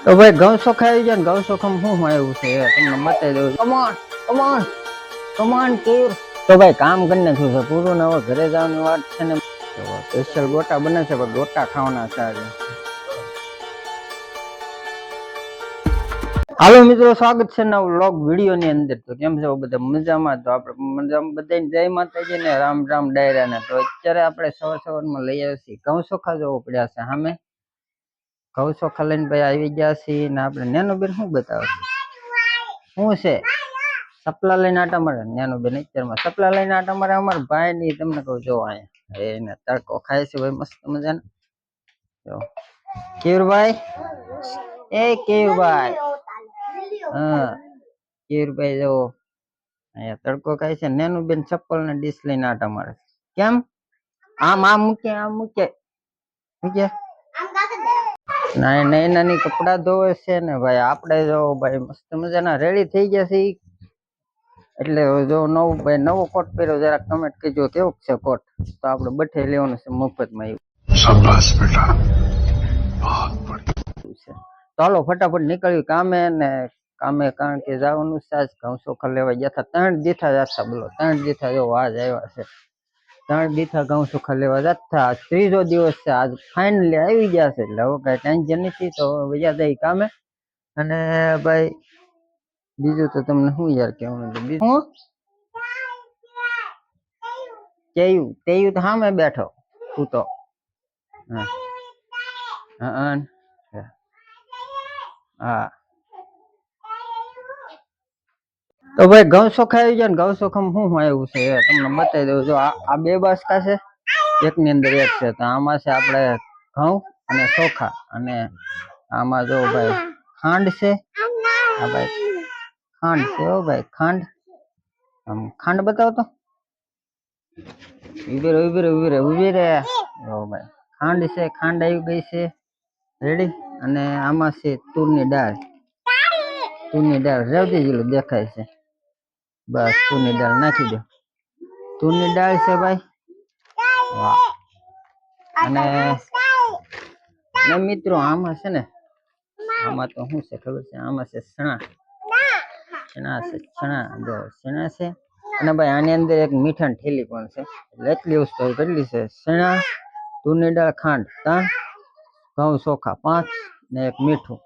તો ભાઈ ઘઉં ચોખા આવી ગયા ને ઘઉં ચોખામાં શું આવ્યું છે તમને બતાવી દઉં. Come on come on come on care. તો ભાઈ કામ કરી નાખ્યું છે પૂરું ને હવે ઘરે જવાની વાત છે ને સ્પેશિયલ ગોટા બને છે પણ ગોટા ખાવાના છે આજે. હાલો મિત્રો, સ્વાગત છે નવ વ્લોગ વિડીયો ની અંદર. તો કેમ છે બધા મજામાં? તો આપણે મજામાં બધાને જય માતાજી ને રામ રામ ડાયરા ને. તો અત્યારે આપણે સવારમાં લઈ આવ્યા છીએ ઘઉં ચોખા જોવો પડ્યા છે સામે. ઘઉં ચોખા લઈને ભાઈ આવી ગયા છીએ ને આપણે નેનો બેન શું બતાવે શું છે સપલા લઈને આટા મારે. નેનો બેન અત્યારમાં સપલા લઈને આટા મારે. અમારા ભાઈ ની તમને કહું જો અહીંયા એને તડકો ખાય છે ભાઈ મસ્ત મજાનો. જો કેયુરભાઈ, એ કેયુરભાઈ, હા કેયુરભાઈ જો અહીંયા તડકો ખાય છે. નેનું બેન ચપ્પલ ને ડીશ લઈને આટા મારે. કેમ? આમ મૂકે મૂકે નાની કપડા ધોવે છે ને ભાઈ. આપણે જો ભાઈ મસ્ત મજાના રેડી થઈ ગયા છે. એટલે જો નવું ભાઈ નવો કોટ પહેર્યો, જરાક કમેન્ટ કહેજો કેવો છે કોટ. તો આપણે બઠે લેવાનું છે મફતમાં. શાબાશ બેટા, ચાલો ફટાફટ નીકળ્યું કામે ને કામે, કારણ કે જવાનું છે આજ ઘઉં ચોખા લેવા ગયા હતા. 3 દીથા જતા, બોલો 3 દીથા જો આજ આવ્યા છે. 3 દીથા ઘઉં ચોખા લેવા જતા. આજ 3જો દિવસ છે. આજ ફાઇનલી આવી ગયા છે એટલે હવે કઈ ટેન્શન નથી. તો વયા જાય કામે. અને ભાઈ બીજું તો તમને શું યાર કેવાનું, બીજું તેયું તો સામે બેઠો તું તો. હા તો ભાઈ ઘઉં ચોખા આવી ગયા ને ઘઉં ચોખામાં શું આવ્યું છે તમને બતાવી દઉં. જો આ 2 બાસકા છે, એકની અંદર એક છે. તો આમાં છે આપણે ઘઉં અને ચોખા, અને આમાં જો ભાઈ ખાંડ છે. હા ભાઈ ખાંડ છે હો ભાઈ, ખાંડ. આમ ખાંડ બતાવો તો. ઉભી રે જો ભાઈ ખાંડ છે. ખાંડ આવી ગઈ છે રેડી. અને આમાં છે તુરની દાળ. તુરની દાળ રેવતી જેલું દેખાય છે. બસ તુરની દાળ નાખી દો. તુરની દાળ છે ભાઈ. વાહ. અને મિત્રો આમાં છે ને, આમાં તો શું છે ખબર છે? આમાં છે ચણા. ચણા છે, ચણા જો ચણા છે. અને ભાઈ આની અંદર એક મીઠાની થેલી પણ છે. એટલે એટલી વસ્તુ કેટલી છે? ચણા, તુરની દાળ, ખાંડ 3, ઘઉં ચોખા 5 ને એક મીઠું.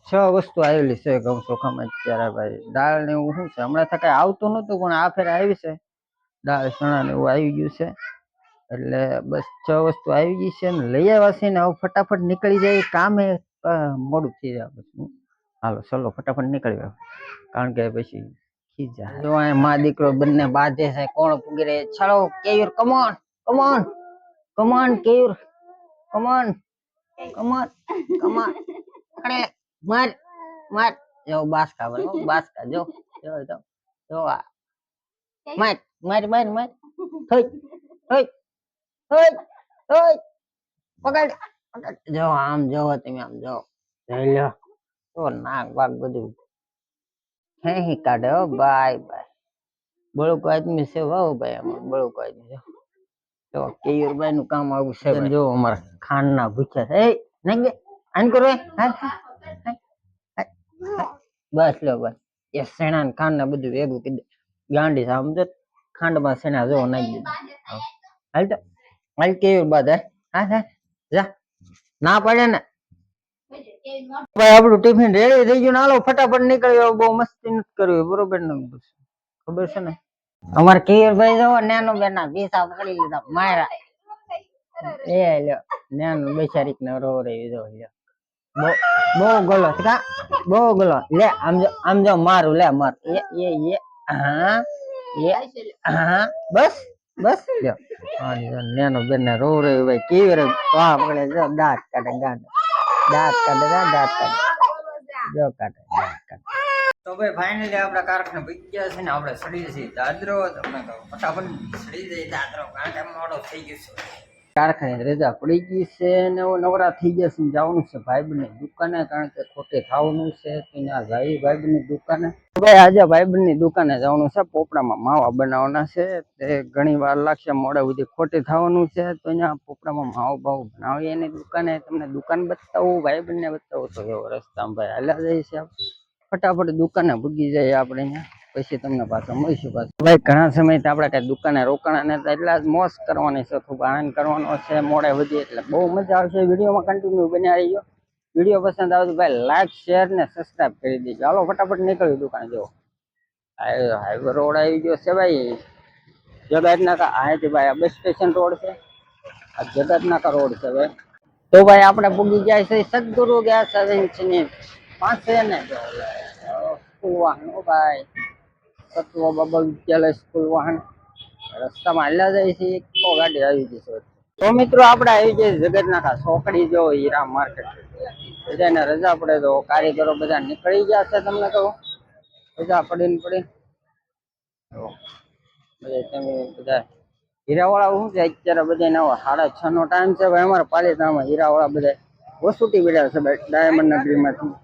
6 વસ્તુ આવેલી છે ઘઉં ચોખામાં અત્યારે ભાઈ. દાળ ને એવું શું છે હમણાં તો કઈ આવતું નતું પણ આ ફેર આવી છે. દાળ ચણા ને એવું આવી ગયું છે. એટલે બસ 6 વસ્તુ આવી ગઈ છે ને લઈ આવ્યા છે ને. હવે ફટાફટ નીકળી જાય કામે, મોડું થઈ જાય પછી. હાલો ચલો ફટાફટ નીકળી જાય, કારણ કે પછી ખીજા જો મા દીકરો બંને બાજે છે. કોણ પૂગી રહે? ચાલો Keyur, come on come on come on Keyur, come on come on come on. અરે માર માર જો બાસકા બનો બાસકા જો જો જો જો આ માર માર માર માર થઈ થઈ થઈ થઈ પકડ પકડ. જો આમ જોવો તમે, આમ જો જઈ લો. તો નાક વાગ બધું હે કાઢે હો ભાઈ. ભાઈ બળુકો આદમી છે વાહ ભાઈ. આમાં બળુકો આદમી છે. તો કેયુરભાઈ નું કામ આવું છે. જો અમારા ખાંડ ના ભૂખ્યા છે. નહીં આન કરો બસ લો બસ. એ સેણા ને ખાંડ ને બધું ભેગું કરી દે. ગાંડી સમજો ખાંડમાં સેણા જો નાખી દીધું. હાલ તો હાલ કેયુર બાદ હા હા જા ના પડે ને ભાઈ. આપણું ટિફિન રેડી થઈ ગયું. હાલો ફટાફટ નીકળ્યો. બહુ મસ્તી નથી કરવી બરોબર ને? ખબર છે ને અમારે કેયુરભાઈ જો નેનો બેન ના પીસા પકડી લીધા મારા. એ લ્યો નેનો બેચારીક ને રો રે જો બહુ ગલો કા બહુ ગલો. લે આમ જો મારું લે માર એ હા હા બસ બસ લ્યો. નેનો બેન ને રો રે ભાઈ. કેવી રે વાહ પકડે જો દાંત કાઢે દાંત કાઢે દાંત કાઢે જો કાઢે દાંત કાઢે. તો ભાઈ ફાઇનલી આપણા કારખાને પી ગયા છે ને. આપણે સડી છીએ દાદરો. તમને ફટાફટ સડી જાય દાદરો, કારણ કે મોડો થઈ ગયો છે. કારખાને રજા પડી ગઈ છે ને હવે નવરા થઈ ગયા છે, જવાનું છે ભાઈબંધની દુકાને, કારણ કે ખોટે ખાવાનું છે તો ત્યાં જાય ભાઈબંધની દુકાને. ભાઈ આજે ભાઈબંધની દુકાને જવાનું છે, પોપડામાં માવા બનાવવાના છે, તે ઘણી વાર લાગશે, મોડે સુધી ખોટે થવાનું છે તો અહીંયા પોપડામાં માવો ભાવ બનાવીએ એની દુકાને. તમને દુકાન બતાવું, ભાઈબંધને બતાવું તો એવો રસ્તામાં ભાઈ હાલ્યા જાય છે. ફટાફટ દુકાને ભૂગી જાય આપણે અહીંયા, પછી તમને પાછા મળીશું. પાછું ભાઈ ઘણા સમયથી આપણે કઈ દુકાને રોકાણા નતા, એટલે આજ મોજ કરવાની છે, ખૂબ આનંદ કરવાનો છે મોડે સુધી, એટલે બહુ મજા આવશે. વિડીયોમાં કન્ટિન્યુ બન્યા રહીજો. વિડીયો પસંદ આવે તો ભાઈ લાઈક શેર ને સબસ્ક્રાઈબ કરી દેજો. હાલો ફટાફટ નીકળ્યું દુકાન. જો હાઈવે રોડ આવી ગયો છે ભાઈ, જગતનાકા. અહીંથી ભાઈ આ બસ સ્ટેશન રોડ છે, આ જગતનાકા રોડ છે ભાઈ. તો ભાઈ આપણે પૂગી જાય છે સદગુરુ ગેસ એજન્સીની પાસે ને સ્કૂલ વાહન. ભાઈ તત્વ બાબા વિદ્યાલય સ્કૂલ વાહન રસ્તામાં હાલ્યા જાય છે, તો ગાડી આવી જશે. તો મિત્રો આપણે આવી જઈએ જગતનાકા ચોકડી. જો હીરા માર્કેટ બધાને રજા પડે તો કારીગરો બધા નીકળી ગયા છે. તમને કહું રજા પડીને પડી તમે બધા હીરાવાળા શું છે અત્યારે બધા નવા 6:30 નો ટાઈમ છે ભાઈ. અમારા પાલિતાણામાં હીરાવાળા બધા વસૂટી પડ્યા છે ભાઈ ડાયમંડ નગરીમાંથી.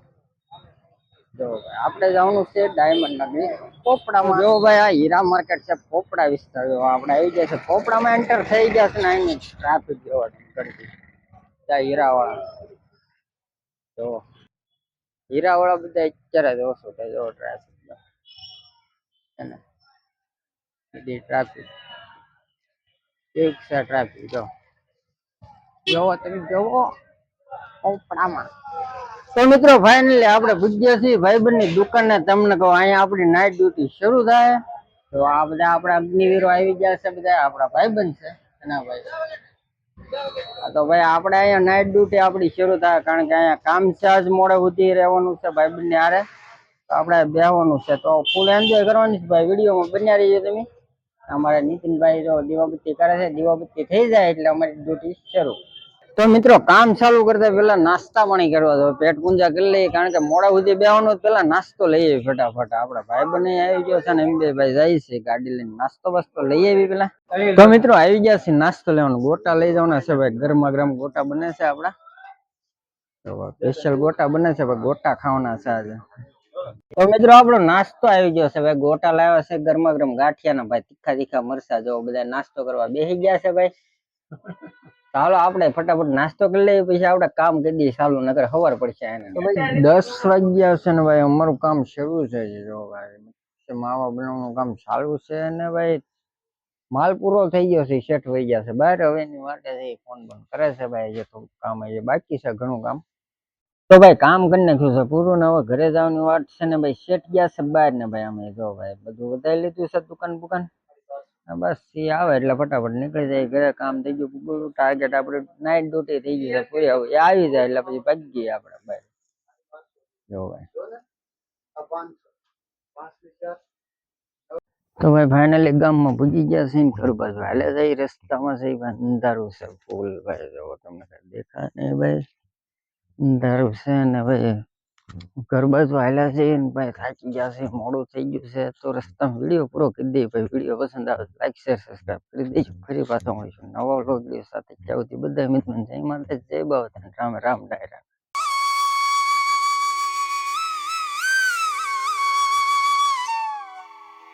જો ભાઈ આપણે જવાનું છે ડાયમંડ નગરી પોપડામાં. જો ભાઈ આ હીરા માર્કેટ છે, પોપડા વિસ્તાર. જો આપણે આવી ગયા છે પોપડામાં, એન્ટર થઈ ગયા છે ને અહીંની ટ્રાફિક જોવા કરતી ત્યાં હીરાવાળા. જો હીરાવાળા બધા અત્યારે જ ઓછું થાય. જો ટ્રાફિક ટ્રાફિક ઠીક છે, ટ્રાફિક જો જોવો તમે જોવો પોપડામાં. તો મિત્રો ફાઇનલી આપણે પૂજ્યા છીએ ભાઈબંધની દુકાને. તમને કહું અહીંયા આપણી નાઇટ ડ્યુટી શરૂ થાય. તો આ બધા આપણા અગ્નિવીરો આવી ગયા છે, બધા આપણા ભાઈબંધ છે. એના ભાઈ તો ભાઈ આપણે અહીંયા નાઇટ ડ્યુટી આપણી શરૂ થાય, કારણ કે અહીંયા કામ છે, આજ મોડે સુધી રહેવાનું છે ભાઈબંધની હારે. તો આપણે બેહવાનું છે, તો ફૂલ એન્જોય કરવાની છે ભાઈ. વિડીયોમાં બન્યા રહીજો તમે. અમારે નીતિનભાઈ જો દીવાબત્તી કરે છે, દીવાબત્તી થઈ જાય એટલે અમારી ડ્યુટી શરૂ. તો મિત્રો કામ ચાલુ કરતા પેલા નાસ્તા પાણી કરવા દો, પેટ પૂંજા કરી લઈએ, કારણ કે મોડા સુધી બેવાનું. પેલા નાસ્તો લઈએ ફટાફટ. આપડા ભાઈ બને આવી ગયો છે ને એમ બે ભાઈ જાય છે ગાડી લઈને, નાસ્તો બસ્તો લઈ આવી પેલા. તો મિત્રો આવી ગયા છે નાસ્તો લેવાનું. ગોટા લઈ જવાના છે ભાઈ, ગરમા ગરમ ગોટા બને છે આપડા. તો સ્પેશિયલ ગોટા બને છે ભાઈ, ગોટા ખાવાના છે આજે. તો મિત્રો આપણો નાસ્તો આવી ગયો છે ભાઈ, ગોટા લાવ્યા છે ગરમા ગરમ ગાંઠિયાના ભાઈ, તીખા તીખા મરચા. જો બધા નાસ્તો કરવા બેસી ગયા છે ભાઈ. ચાલો આપણે ફટાફટ નાસ્તો કરી લઈએ, પછી આપણે કામ કરી દઈએ ચાલુ, નકર ખબર પડશે એને. તો ભાઈ 10 વાગ્યા છે ને ભાઈ, અમારું કામ શરૂ છે. જો ભાઈ માવા બનાવવાનું કામ ચાલુ છે ને ભાઈ, માલ પૂરો થઈ ગયો છે, સેટ થઈ ગયા છે બહાર. હવે એની માટે ફોન બંધ કરે છે ભાઈ, જે થોડું કામ એ બાકી છે, ઘણું કામ. તો ભાઈ કામ કરી નાખ્યું છે પૂરું ને હવે ઘરે જવાની વાત છે ને ભાઈ. સેટ ગયા છે બહાર ને ભાઈ. અમે જો ભાઈ બધું વધારી લીધું છે દુકાન બુકાન. બસ એ આવે એટલે ફટાફટ નીકળી જાય ઘરે. કામ થઈ ગયું પૂરું, ટાર્ગેટ આપણે નાઇટ ડ્યુટી થઈ ગઈ છે પૂરી. હવે એ આવી જાય એટલે પછી ભાગી ગઈએ આપણે ભાઈ. જો ભાઈ તો ભાઈ ફાઇનલી ગામમાં પૂજી ગયા છે, ઘર બાજુ હાલે જાય. રસ્તામાં છે ભાઈ અંધારું છે ફૂલ ભાઈ. જો તમને કઈ દેખાય નહીં ભાઈ, અંધારું છે ને ભાઈ. ઘર બાજુ હાલ્યા છે ને ભાઈ, થાકી ગયા છે, મોડું થઈ ગયું છે. તો રસ્તામાં વિડીયો પૂરો કરી દઈએ ભાઈ. વિડીયો પસંદ આવે લાઈક શેર સબસ્ક્રાઈબ કરી દેજો. ફરી પાછા મળીશું નવા વ્લોગ સાથે. ત્યાં સુધી બધા મિત્રો જય માતા જય બાબા, રામ રામ ડાયરા.